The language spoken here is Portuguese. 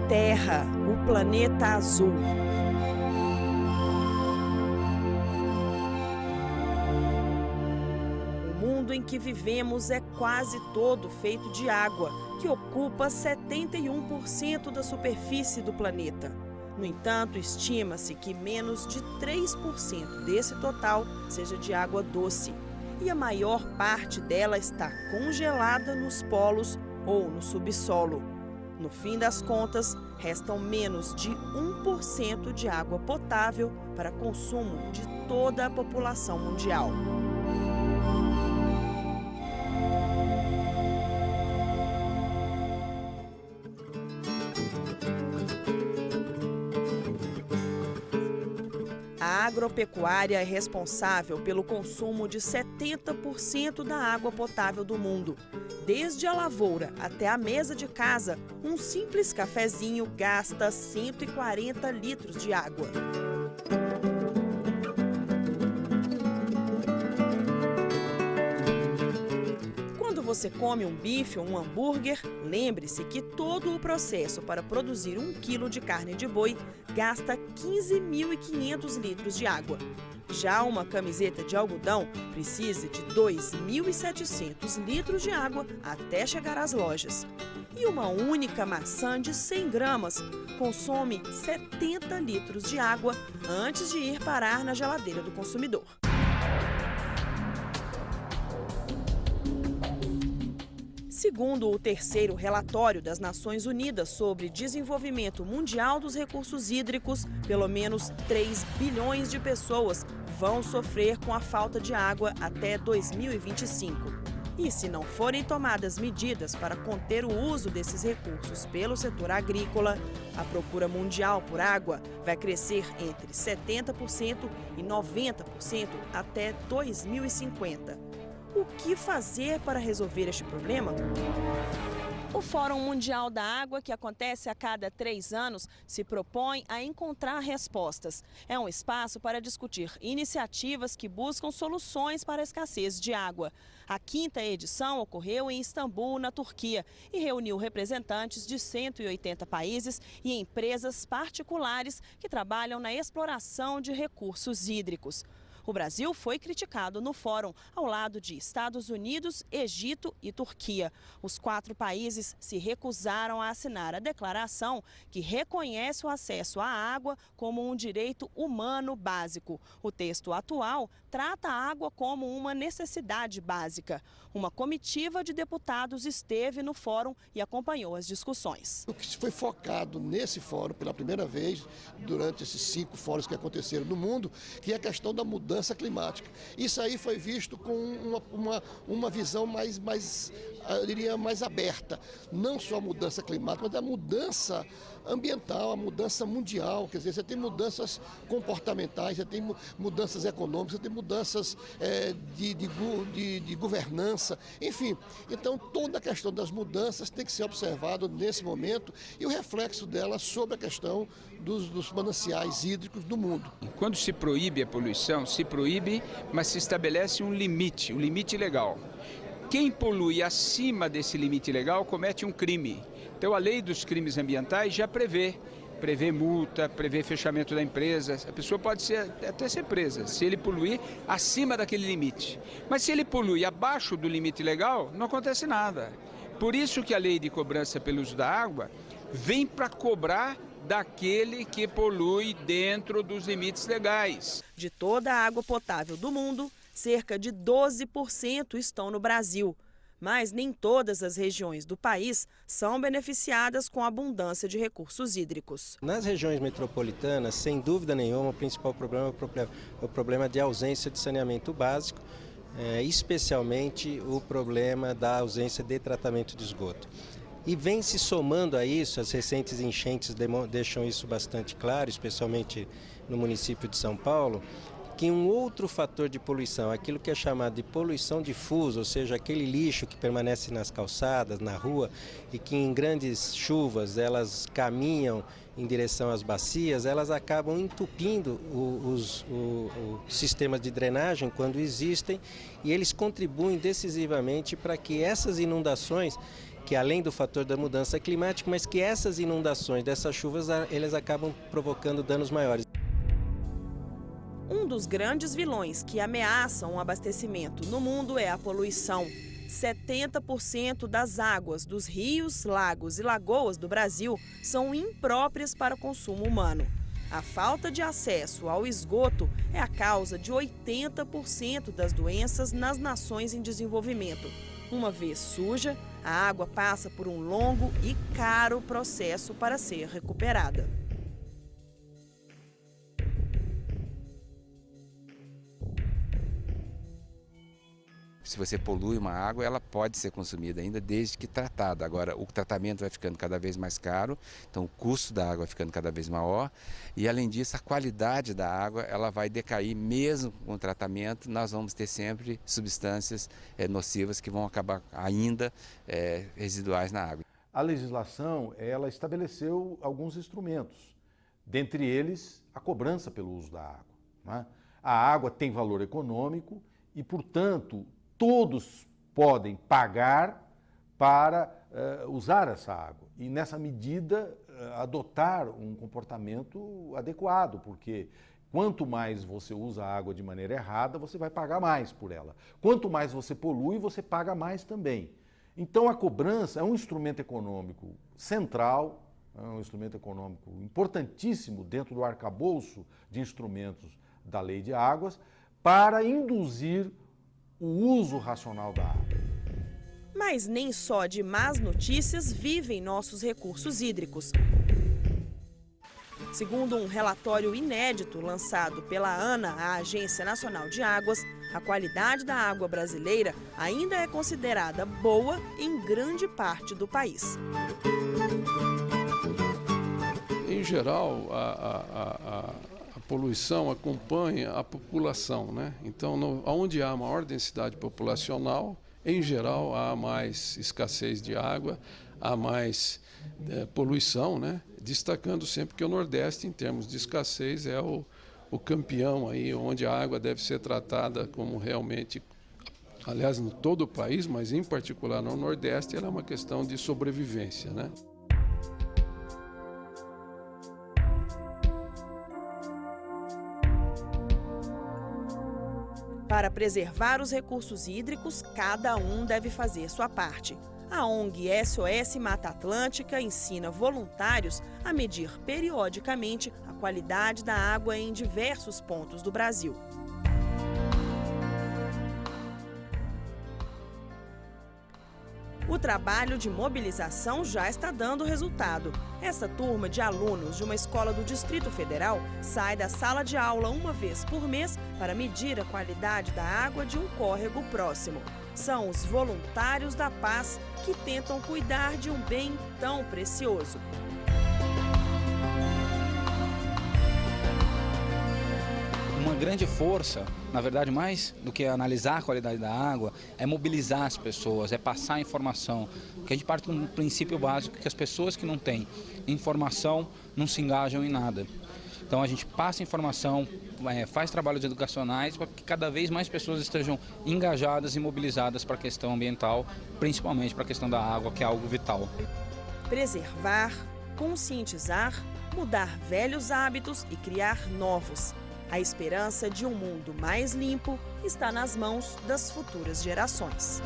Terra, o planeta azul. O mundo em que vivemos é quase todo feito de água, que ocupa 71% da superfície do planeta. No entanto, estima-se que menos de 3% desse total seja de água doce. E a maior parte dela está congelada nos polos ou no subsolo. No fim das contas, restam menos de 1% de água potável para consumo de toda a população mundial. A agropecuária é responsável pelo consumo de 70% da água potável do mundo. Desde a lavoura até a mesa de casa, um simples cafezinho gasta 140 litros de água. Quando você come um bife ou um hambúrguer, lembre-se que todo o processo para produzir 1 quilo de carne de boi gasta 15.500 litros de água. Já uma camiseta de algodão precisa de 2.700 litros de água até chegar às lojas. E uma única maçã de 100 gramas consome 70 litros de água antes de ir parar na geladeira do consumidor. Segundo o terceiro relatório das Nações Unidas sobre Desenvolvimento Mundial dos Recursos Hídricos, pelo menos 3 bilhões de pessoas vão sofrer com a falta de água até 2025. E se não forem tomadas medidas para conter o uso desses recursos pelo setor agrícola, a procura mundial por água vai crescer entre 70% e 90% até 2050. O que fazer para resolver este problema? O Fórum Mundial da Água, que acontece a cada 3 anos, se propõe a encontrar respostas. É um espaço para discutir iniciativas que buscam soluções para a escassez de água. A 5ª edição ocorreu em Istambul, na Turquia, e reuniu representantes de 180 países e empresas particulares que trabalham na exploração de recursos hídricos. O Brasil foi criticado no fórum, ao lado de Estados Unidos, Egito e Turquia. Os 4 países se recusaram a assinar a declaração que reconhece o acesso à água como um direito humano básico. O texto atual trata a água como uma necessidade básica. Uma comitiva de deputados esteve no fórum e acompanhou as discussões. O que foi focado nesse fórum pela primeira vez, durante esses 5 fóruns que aconteceram no mundo, que é a questão da mudança climática. Isso aí foi visto com uma visão eu diria, mais aberta. Não só a mudança climática, mas a mudança ambiental, a mudança mundial. Quer dizer, você tem mudanças comportamentais, você tem mudanças econômicas, você tem mudanças de governança, enfim. Então, toda a questão das mudanças tem que ser observada nesse momento e o reflexo dela sobre a questão dos mananciais hídricos do mundo. Quando se proíbe a poluição, se proíbe, mas se estabelece um limite legal. Quem polui acima desse limite legal comete um crime. Então a lei dos crimes ambientais já prevê multa, prevê fechamento da empresa. A pessoa pode até ser presa se ele poluir acima daquele limite. Mas se ele polui abaixo do limite legal, não acontece nada. Por isso que a lei de cobrança pelo uso da água vem para cobrar daquele que polui dentro dos limites legais. De toda a água potável do mundo, cerca de 12% estão no Brasil. Mas nem todas as regiões do país são beneficiadas com a abundância de recursos hídricos. Nas regiões metropolitanas, sem dúvida nenhuma, o principal problema é o problema de ausência de saneamento básico, especialmente o problema da ausência de tratamento de esgoto. E vem se somando a isso, as recentes enchentes deixam isso bastante claro, especialmente no município de São Paulo, que um outro fator de poluição, aquilo que é chamado de poluição difusa, ou seja, aquele lixo que permanece nas calçadas, na rua, e que em grandes chuvas elas caminham em direção às bacias, elas acabam entupindo os sistemas de drenagem quando existem, e eles contribuem decisivamente para que essas inundações, que além do fator da mudança climática, mas que essas inundações dessas chuvas, elas acabam provocando danos maiores. Um dos grandes vilões que ameaçam o abastecimento no mundo é a poluição. 70% das águas dos rios, lagos e lagoas do Brasil são impróprias para consumo humano. A falta de acesso ao esgoto é a causa de 80% das doenças nas nações em desenvolvimento. Uma vez suja, a água passa por um longo e caro processo para ser recuperada. Se você polui uma água, ela pode ser consumida ainda desde que tratada. Agora, o tratamento vai ficando cada vez mais caro, então o custo da água vai ficando cada vez maior. E, além disso, a qualidade da água ela vai decair mesmo com o tratamento. Nós vamos ter sempre substâncias nocivas que vão acabar ainda residuais na água. A legislação ela estabeleceu alguns instrumentos, dentre eles a cobrança pelo uso da água, né? A água tem valor econômico e, portanto, todos podem pagar para usar essa água e, nessa medida, adotar um comportamento adequado, porque quanto mais você usa a água de maneira errada, você vai pagar mais por ela. Quanto mais você polui, você paga mais também. Então, a cobrança é um instrumento econômico central, é um instrumento econômico importantíssimo dentro do arcabouço de instrumentos da Lei de Águas para induzir o uso racional da água. Mas nem só de más notícias vivem nossos recursos hídricos. Segundo um relatório inédito lançado pela ANA, a Agência Nacional de Águas, a qualidade da água brasileira ainda é considerada boa em grande parte do país. Em geral, a poluição acompanha a população, né? Então, onde há maior densidade populacional, em geral, há mais escassez de água, há mais poluição, né? Destacando sempre que o Nordeste, em termos de escassez, é o campeão aí, onde a água deve ser tratada como realmente, aliás, em todo o país, mas em particular no Nordeste, ela é uma questão de sobrevivência, né? Para preservar os recursos hídricos, cada um deve fazer sua parte. A ONG SOS Mata Atlântica ensina voluntários a medir periodicamente a qualidade da água em diversos pontos do Brasil. O trabalho de mobilização já está dando resultado. Essa turma de alunos de uma escola do Distrito Federal sai da sala de aula uma vez por mês para medir a qualidade da água de um córrego próximo. São os voluntários da paz que tentam cuidar de um bem tão precioso. Uma grande força, na verdade, mais do que analisar a qualidade da água, é mobilizar as pessoas, é passar informação. Porque a gente parte de um princípio básico que as pessoas que não têm informação não se engajam em nada. Então a gente passa informação, faz trabalhos educacionais para que cada vez mais pessoas estejam engajadas e mobilizadas para a questão ambiental, principalmente para a questão da água, que é algo vital. Preservar, conscientizar, mudar velhos hábitos e criar novos. A esperança de um mundo mais limpo está nas mãos das futuras gerações.